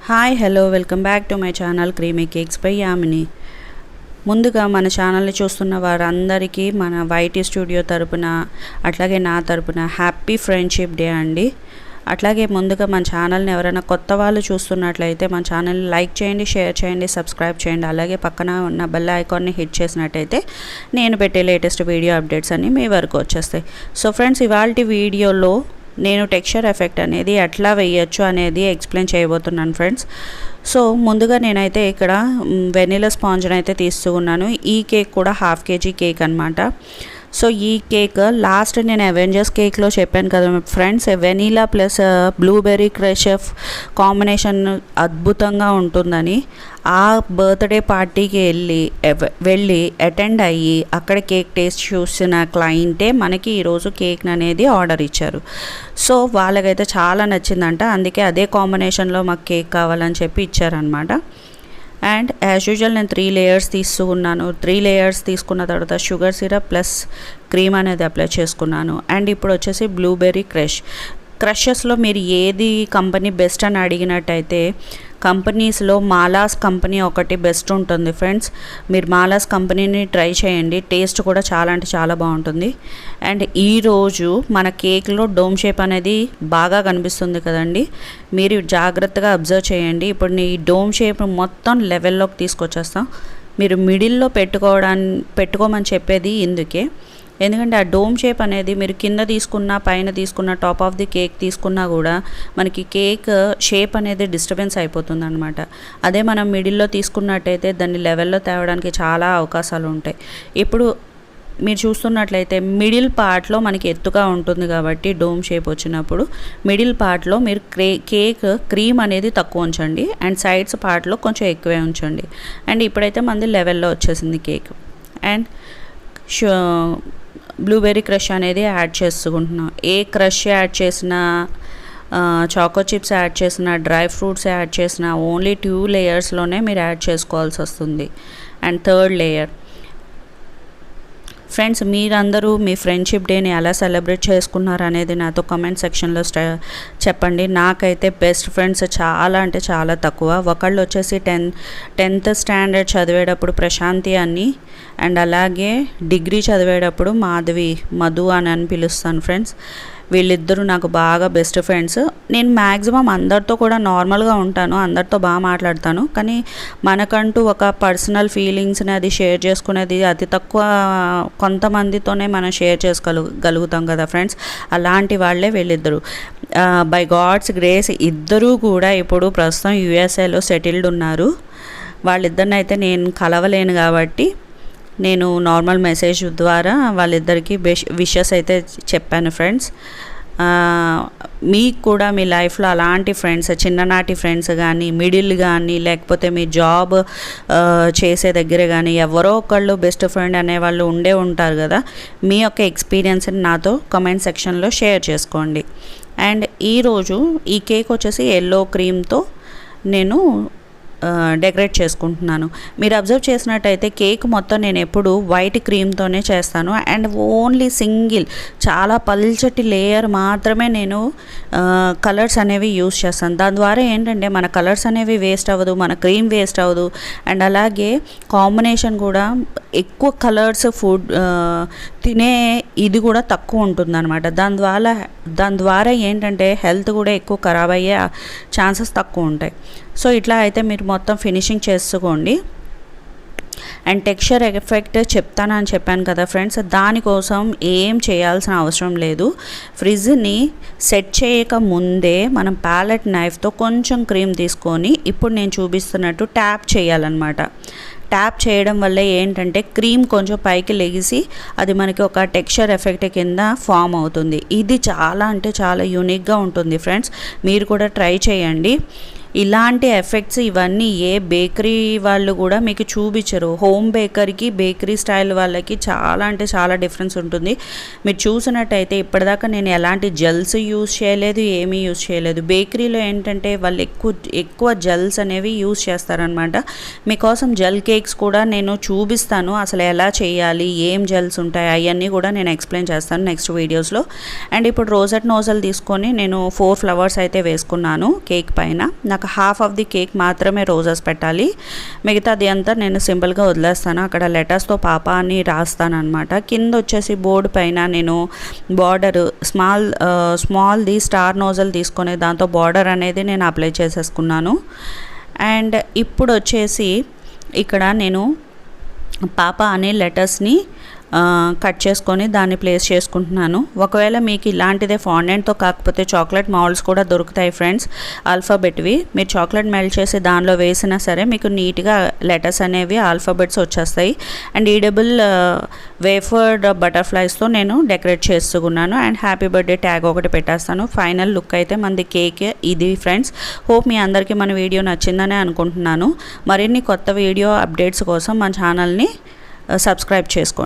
Hi hello welcome back to my channel creamy cakes by Yamini. ముందుగా మన ఛానల్ని చూస్తున్న వారందరికీ మన వైటీ స్టూడియో తరపున అట్లాగే నా తరపున హ్యాపీ ఫ్రెండ్షిప్ డే అండి. అట్లాగే ముందుగా మన ఛానల్ని ఎవరైనా కొత్త వాళ్ళు చూస్తున్నట్లయితే మన ఛానల్ని లైక్ చేయండి, షేర్ చేయండి, సబ్స్క్రైబ్ చేయండి. అలాగే పక్కన ఉన్న బెల్ ఐకాన్ని హిట్ చేసినట్టయితే నేను పెట్టే లేటెస్ట్ వీడియో అప్డేట్స్ అన్నీ మీ వరకు వచ్చేస్తాయి. సో ఫ్రెండ్స్, ఇవాల్టి వీడియోలో నేను టెక్స్చర్ ఎఫెక్ట్ అనేది ఎట్లా వేయచ్చు అనేది ఎక్స్ప్లెయిన్ చేయబోతున్నాను ఫ్రెండ్స్. సో ముందుగా నేనైతే ఇక్కడ వెనిలా స్పాంజ్ని అయితే తీసుకున్నాను. ఈ కేక్ కూడా ½ kg కేక్ అనమాట. సో ఈ కేక్ లాస్ట్ నేను అవెంజర్స్ కేక్లో చెప్పాను కదా friends, vanilla plus blueberry crush combination అద్భుతంగా ఉంటుందని. ఆ బర్త్డే పార్టీకి వెళ్ళి అటెండ్ అయ్యి అక్కడ కేక్ టేస్ట్ చూసిన క్లయింటే మనకి ఈరోజు కేక్ అనేది ఆర్డర్ ఇచ్చారు. సో వాళ్ళకైతే చాలా నచ్చిందంట. అందుకే అదే కాంబినేషన్లో మాకు కేక్ కావాలని చెప్పి ఇచ్చారనమాట. అండ్ యాజ్ యూజువల్ నేను 3 లేయర్స్ తీసుకున్నాను. 3 లేయర్స్ తీసుకున్న తర్వాత షుగర్ సిరప్ ప్లస్ క్రీమ్ అనేది అప్లై చేసుకున్నాను. అండ్ ఇప్పుడు వచ్చేసి బ్లూబెర్రీ క్రషెస్లో మీరు ఏది కంపెనీ బెస్ట్ అని అడిగినట్టయితే కంపెనీస్లో మాలాస్ కంపెనీ ఒకటి బెస్ట్ ఉంటుంది ఫ్రెండ్స్. మీరు మాలాస్ కంపెనీని ట్రై చేయండి, టేస్ట్ కూడా చాలా అంటే చాలా బాగుంటుంది. అండ్ ఈరోజు మన కేక్లో డోమ్ షేప్ అనేది బాగా కనిపిస్తుంది కదండి, మీరు జాగ్రత్తగా అబ్జర్వ్ చేయండి. ఇప్పుడు ఈ డోమ్ షేప్ మొత్తం లెవెల్లోకి తీసుకొచ్చేస్తాం. మీరు మిడిల్లో పెట్టుకోమని చెప్పేది ఇందుకే, ఎందుకంటే ఆ డోమ్ షేప్ అనేది మీరు కింద తీసుకున్న పైన తీసుకున్న టాప్ ఆఫ్ ది కేక్ తీసుకున్నా కూడా మనకి కేక్ షేప్ అనేది డిస్టర్బెన్స్ అయిపోతుంది అనమాట. అదే మనం మిడిల్లో తీసుకున్నట్టయితే దాన్ని లెవెల్లో తేవడానికి చాలా అవకాశాలు ఉంటాయి. ఇప్పుడు మీరు చూస్తున్నట్లయితే మిడిల్ పార్ట్లో మనకి ఎత్తుగా ఉంటుంది కాబట్టి డోమ్ షేప్ వచ్చినప్పుడు మిడిల్ పార్ట్లో మీరు కేక్ క్రీమ్ అనేది తక్కువ ఉంచండి అండ్ సైడ్స్ పార్ట్లో కొంచెం ఎక్కువే ఉంచండి. అండ్ ఇప్పుడైతే మనది లెవెల్లో వచ్చేసింది కేక్. అండ్ బ్లూబెర్రీ క్రష్ అనేది యాడ్ చేసుకుంటున్నాం. ఏ క్రష్ యాడ్ చేసినా, చాకో చిప్స్ యాడ్ చేసిన, డ్రై ఫ్రూట్స్ యాడ్ చేసిన ఓన్లీ 2 లేయర్స్లోనే మీరు యాడ్ చేసుకోవాల్సి వస్తుంది. అండ్ 3rd లేయర్ ఫ్రెండ్స్, మీరందరూ మీ ఫ్రెండ్షిప్ డేని ఎలా సెలబ్రేట్ చేసుకున్నారు అనేది నాతో కమెంట్ సెక్షన్లో చెప్పండి. నాకైతే బెస్ట్ ఫ్రెండ్స్ చాలా అంటే చాలా తక్కువ. ఒకళ్ళు వచ్చేసి 10th స్టాండర్డ్ చదివేటప్పుడు ప్రశాంతి అని, అండ్ అలాగే డిగ్రీ చదివేటప్పుడు మధు అని పిలుస్తాను ఫ్రెండ్స్. వీళ్ళిద్దరూ నాకు బాగా బెస్ట్ ఫ్రెండ్స్. నేను మ్యాక్సిమం అందరితో కూడా నార్మల్గా ఉంటాను, అందరితో బాగా మాట్లాడతాను. కానీ మనకంటూ ఒక పర్సనల్ ఫీలింగ్స్ని అది షేర్ చేసుకునేది అతి తక్కువ కొంతమందితోనే మనం షేర్ చేసుకోగలుగుతాం కదా ఫ్రెండ్స్. అలాంటి వాళ్ళే వీళ్ళిద్దరు. బై గాడ్స్ గ్రేస్ ఇద్దరూ కూడా ఇప్పుడు ప్రస్తుతం యూఎస్ఏలో సెటిల్డ్ ఉన్నారు. వాళ్ళిద్దరిని అయితే నేను కలవలేను కాబట్టి నేను నార్మల్ మెసేజ్ ద్వారా వాళ్ళిద్దరికీ విషెస్ అయితే చెప్పాను ఫ్రెండ్స్. మీకు కూడా మీ లైఫ్లో అలాంటి ఫ్రెండ్స్, చిన్ననాటి ఫ్రెండ్స్ కానీ, మిడిల్ కానీ, లేకపోతే మీ జాబ్ చేసే దగ్గర కానీ ఎవరో ఒకళ్ళు బెస్ట్ ఫ్రెండ్ అనేవాళ్ళు ఉంటారు కదా. మీ యొక్క ఎక్స్పీరియన్స్ని నాతో కమెంట్ సెక్షన్లో షేర్ చేసుకోండి. అండ్ ఈరోజు ఈ కేక్ వచ్చేసి ఎల్లో క్రీమ్తో నేను డెకరేట్ చేసుకుంటున్నాను. మీరు అబ్జర్వ్ చేసినట్టయితే కేక్ మొత్తం నేను ఎప్పుడు వైట్ క్రీమ్తోనే చేస్తాను. అండ్ ఓన్లీ సింగిల్ చాలా పల్చటి లేయర్ మాత్రమే నేను కలర్స్ అనేవి యూస్ చేస్తాను. దాని ద్వారా ఏంటంటే మన కలర్స్ అనేవి వేస్ట్ అవ్వదు, మన క్రీమ్ వేస్ట్ అవ్వదు. అండ్ అలాగే కాంబినేషన్ కూడా ఎక్కువ కలర్స్ ఫుడ్ తినే ఇది కూడా తక్కువ ఉంటుంది అనమాట. దాని ద్వారా ఏంటంటే హెల్త్ కూడా ఎక్కువ ఖరాబ్ అయ్యే ఛాన్సెస్ తక్కువ ఉంటాయి. సో ఇట్లా అయితే మీరు మొత్తం ఫినిషింగ్ చేసుకోండి. అండ్ టెక్స్చర్ ఎఫెక్ట్ చెప్తానని చెప్పాను కదా ఫ్రెండ్స్, దానికోసం ఏం చేయాల్సిన అవసరం లేదు. ఫ్రిడ్జ్ని సెట్ చేయక ముందే మనం ప్యాలెట్ నైఫ్తో కొంచెం క్రీమ్ తీసుకొని ఇప్పుడు నేను చూపిస్తున్నట్టు ట్యాప్ చేయాలన్నమాట. ట్యాప్ చేయడం వల్ల ఏంటంటే క్రీమ్ కొంచెం పైకి లెగిసి అది మనకి ఒక టెక్స్చర్ ఎఫెక్ట్ కింద ఫామ్ అవుతుంది. ఇది చాలా అంటే చాలా యూనిక్గా ఉంటుంది ఫ్రెండ్స్, మీరు కూడా ట్రై చేయండి. ఇలాంటి ఎఫెక్ట్స్ ఇవన్నీ ఏ బేకరీ వాళ్ళు కూడా మీకు చూపించరు. హోమ్ బేకరీకి బేకరీ స్టైల్ వాళ్ళకి చాలా అంటే చాలా డిఫరెన్స్ ఉంటుంది. మీరు చూసినట్టయితే ఇప్పటిదాకా నేను ఎలాంటి జెల్స్ యూజ్ చేయలేదు, ఏమీ యూజ్ చేయలేదు. బేకరీలో ఏంటంటే వాళ్ళు ఎక్కువ జెల్స్ అనేవి యూజ్ చేస్తారనమాట. మీకోసం జెల్ కేక్స్ కూడా నేను చూపిస్తాను, అసలు ఎలా చేయాలి, ఏం జెల్స్ ఉంటాయి అవన్నీ కూడా నేను ఎక్స్ప్లెయిన్ చేస్తాను నెక్స్ట్ వీడియోస్లో. అండ్ ఇప్పుడు రోజెట్ నోజల్ తీసుకొని నేను 4 ఫ్లవర్స్ అయితే వేసుకున్నాను కేక్ పైన. నాకు నాకు హాఫ్ ఆఫ్ ది కేక్ మాత్రమే రోజెస్ పెట్టాలి, మిగతాది అంతా నేను సింపుల్గా వదిలేస్తాను. అక్కడ లెటర్స్తో పాప అని రాస్తాను అనమాట. కింద వచ్చేసి బోర్డు పైన నేను బార్డర్ స్మాల్ది స్టార్ నోజల్ తీసుకొని దాంతో బార్డర్ అనేది నేను అప్లై చేసేసుకున్నాను. అండ్ ఇప్పుడు వచ్చేసి ఇక్కడ నేను పాప అనే లెటర్స్ని కట్ చేసుకొని దాన్ని ప్లేస్ చేసుకుంటున్నాను. ఒకవేళ మీకు ఇలాంటిదే ఫాండెంట్తో కాకపోతే చాక్లెట్ మౌల్డ్స్ కూడా దొరుకుతాయి ఫ్రెండ్స్, ఆల్ఫాబెట్వి. మీరు చాక్లెట్ మెల్ట్ చేసి దానిలో వేసినా సరే మీకు నీట్గా లెటర్స్ అనేవి ఆల్ఫాబెట్స్ వచ్చేస్తాయి. అండ్ ఈడబుల్ వేఫర్డ్ బటర్ఫ్లైస్తో నేను డెకరేట్ చేసుకున్నాను. అండ్ హ్యాపీ బర్త్డే ట్యాగ్ ఒకటి పెట్టేస్తాను. ఫైనల్ లుక్ అయితే మనది కేక్ ఇది ఫ్రెండ్స్. హోప్ మీ అందరికీ మన వీడియో నచ్చిందనే అనుకుంటున్నాను. మరిన్ని కొత్త వీడియో అప్డేట్స్ కోసం మన ఛానల్ని సబ్స్క్రైబ్ చేసుకోండి.